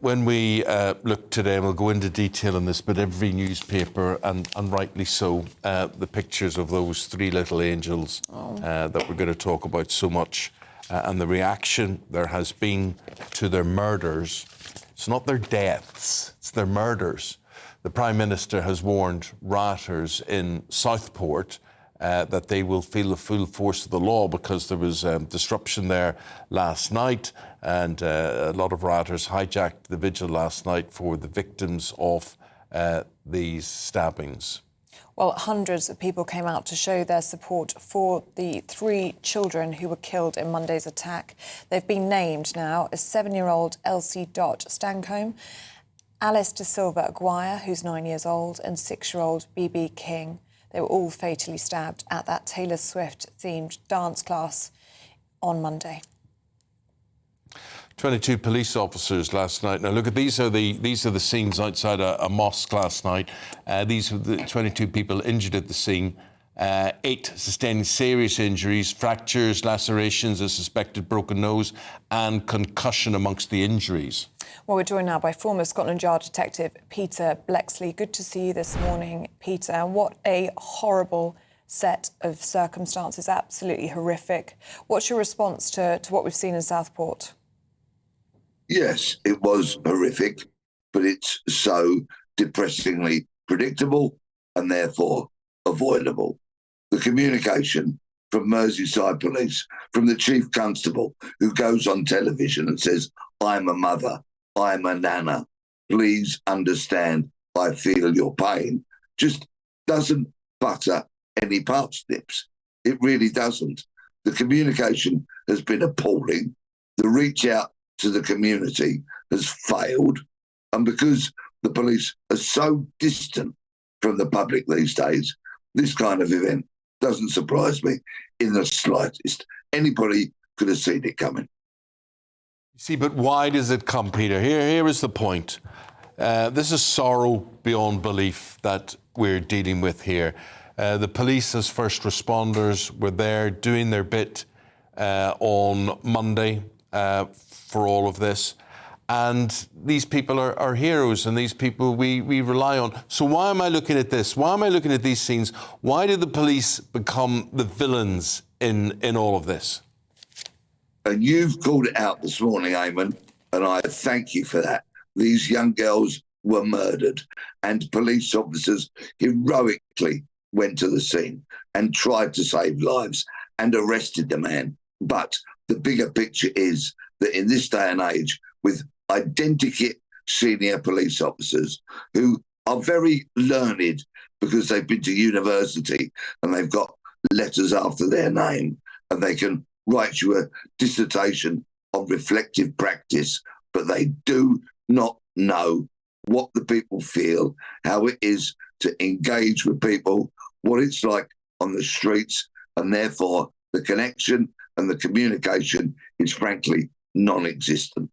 When we look today, and we'll go into detail on this, but every newspaper, and rightly so, the pictures of those three little angels that we're going to talk about so much, and the reaction there has been to their murders. It's not their deaths, it's their murders. The Prime Minister has warned rioters in Southport that they will feel the full force of the law because there was disruption there last night, and a lot of rioters hijacked the vigil last night for the victims of these stabbings. Well, hundreds of people came out to show their support for the three children who were killed in Monday's attack. They've been named now as 7-year-old Elsie Dot Stancombe, Alice De Silva Aguirre, who's 9 years old, and 6-year-old BB King. They were all fatally stabbed at that Taylor Swift-themed dance class on Monday. 22 police officers last night. Now, look at these are the scenes outside a mosque last night. These were the 22 people injured at the scene. 8 sustaining serious injuries, fractures, lacerations, a suspected broken nose, and concussion amongst the injuries. Well, we're joined now by former Scotland Yard detective Peter Bleksley. Good to see you this morning, Peter. What a horrible set of circumstances, absolutely horrific. What's your response to what we've seen in Southport? Yes, it was horrific, but it's so depressingly predictable and therefore avoidable. The communication from Merseyside Police, from the Chief Constable, who goes on television and says, "I'm a mother, I'm a nana, please understand, I feel your pain," just doesn't butter any parsnips. It really doesn't. The communication has been appalling. The reach out to the community has failed. And because the police are so distant from the public these days, this kind of event doesn't surprise me in the slightest. Anybody could have seen it coming. See, but why does it come, Peter? Here is the point. This is sorrow beyond belief that we're dealing with here. The police as first responders were there doing their bit on Monday for all of this. And these people are heroes, and these people we rely on. So why am I looking at this? Why am I looking at these scenes? Why did the police become the villains in all of this? And you've called it out this morning, Eamon, and I thank you for that. These young girls were murdered, and police officers heroically went to the scene and tried to save lives and arrested the man. But the bigger picture is that in this day and age, with identikit senior police officers who are very learned because they've been to university and they've got letters after their name and they can write you a dissertation on reflective practice, but they do not know what the people feel, how it is to engage with people, what it's like on the streets, and therefore the connection and the communication is frankly non-existent.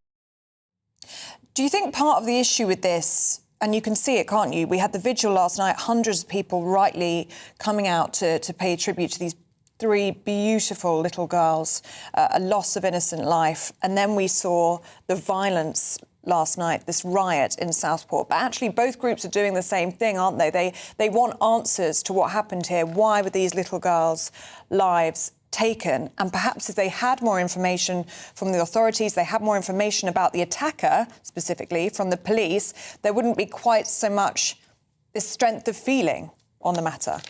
Do you think part of the issue with this, and you can see it, can't you? We had the vigil last night, hundreds of people rightly coming out to pay tribute to these three beautiful little girls, a loss of innocent life. And then we saw the violence last night, this riot in Southport. But actually, both groups are doing the same thing, aren't they? They want answers to what happened here. Why were these little girls' lives taken? And perhaps if they had more information from the authorities, they had more information about the attacker, specifically from the police, there wouldn't be quite so much this strength of feeling on the matter.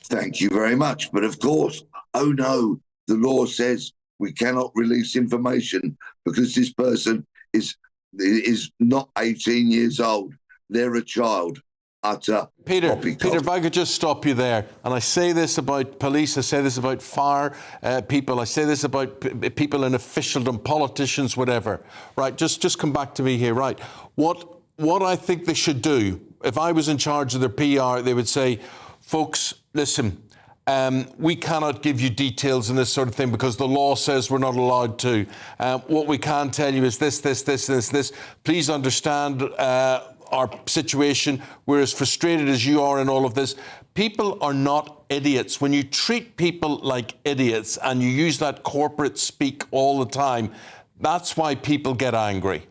Thank you very much. But of course, oh no, the law says we cannot release information because this person is not 18 years old. They're a child. Utter Peter, poppycock. if I could just stop you there. And I say this about police, I say this about fire people, I say this about people in officialdom, politicians, whatever. Right, just come back to me here. Right, what I think they should do, if I was in charge of their PR, they would say, folks, listen, we cannot give you details and this sort of thing because the law says we're not allowed to. What we can tell you is this. Please understand our situation. We're as frustrated as you are in all of this. People are not idiots. When you treat people like idiots and you use that corporate speak all the time, that's why people get angry.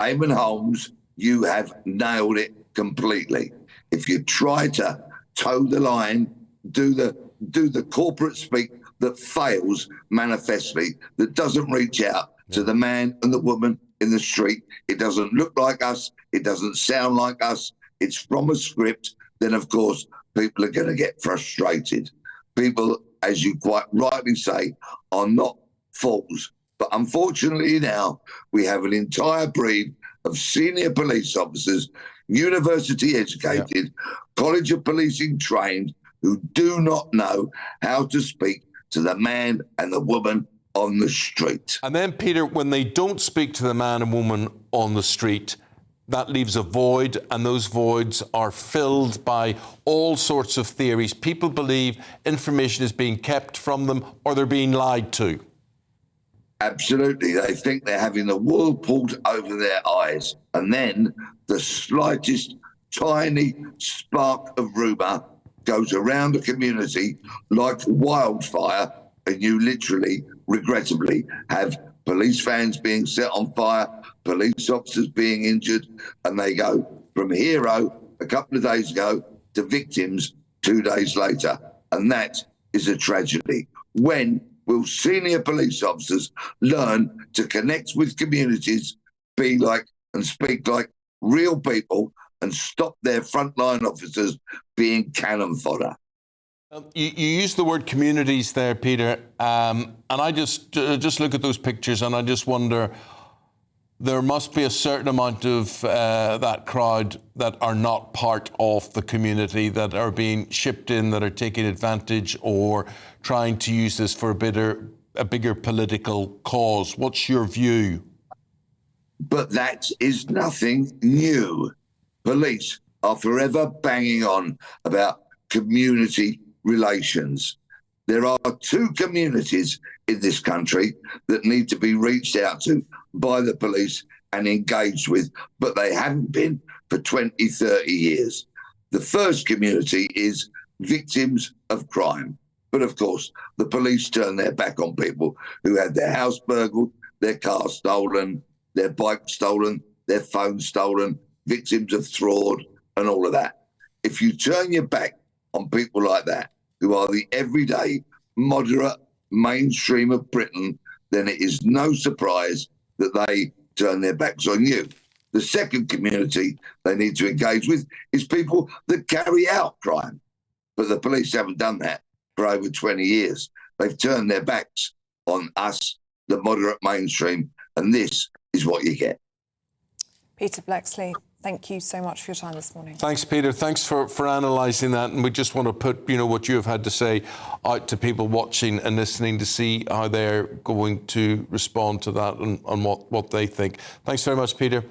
Eamon Holmes, you have nailed it completely. If you try to toe the line, do the corporate speak that fails manifestly, that doesn't reach out to the man and the woman in the street, it doesn't look like us, it doesn't sound like us, it's from a script, then of course people are going to get frustrated. People, as you quite rightly say, are not fools. But unfortunately now we have an entire breed of senior police officers, university educated, College of Policing trained, who do not know how to speak to the man and the woman on the street. And then, Peter, when they don't speak to the man and woman on the street, that leaves a void, and those voids are filled by all sorts of theories. People believe information is being kept from them or they're being lied to. Absolutely. They think they're having the wool pulled over their eyes. And then the slightest tiny spark of rumour goes around the community like wildfire, and you literally, regrettably, have police vans being set on fire, police officers being injured, and they go from hero a couple of days ago to victims 2 days later. And that is a tragedy. When will senior police officers learn to connect with communities, be like and speak like real people, and stop their frontline officers being cannon fodder? You use the word communities there, Peter, and I just look at those pictures and I just wonder, there must be a certain amount of that crowd that are not part of the community, that are being shipped in, that are taking advantage or trying to use this for a bigger political cause. What's your view? But that is nothing new. Police are forever banging on about community relations. There are two communities in this country that need to be reached out to by the police and engaged with, but they haven't been for 20, 30 years. The first community is victims of crime. But of course, the police turn their back on people who had their house burgled, their car stolen, their bike stolen, their phone stolen, victims of fraud and all of that. If you turn your back on people like that, who are the everyday, moderate mainstream of Britain, then it is no surprise that they turn their backs on you. The second community they need to engage with is people that carry out crime. But the police haven't done that for over 20 years. They've turned their backs on us, the moderate mainstream, and this is what you get. Peter Bleksley, thank you so much for your time this morning. Thanks, Peter. Thanks for analysing that. And we just want to put, what you have had to say out to people watching and listening to see how they're going to respond to that and what they think. Thanks very much, Peter.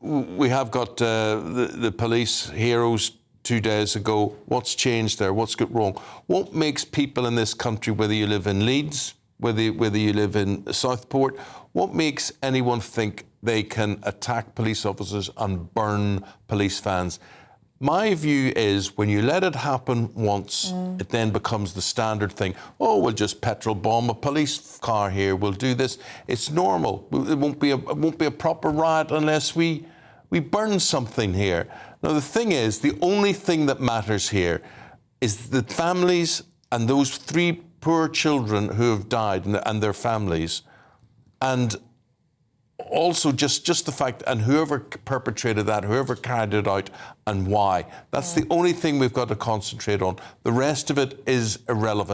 We have got the police heroes 2 days ago. What's changed there? What's got wrong? What makes people in this country, whether you live in Leeds, whether you live in Southport, what makes anyone think they can attack police officers and burn police vans? My view is when you let it happen once, it then becomes the standard thing. Oh, we'll just petrol bomb a police car here. We'll do this. It's normal. It won't be a proper riot unless we burn something here. Now, the thing is, the only thing that matters here is the families and those 3 poor children who have died and their families, and also just the fact, and whoever perpetrated that, whoever carried it out and why. That's the only thing we've got to concentrate on. The rest of it is irrelevant.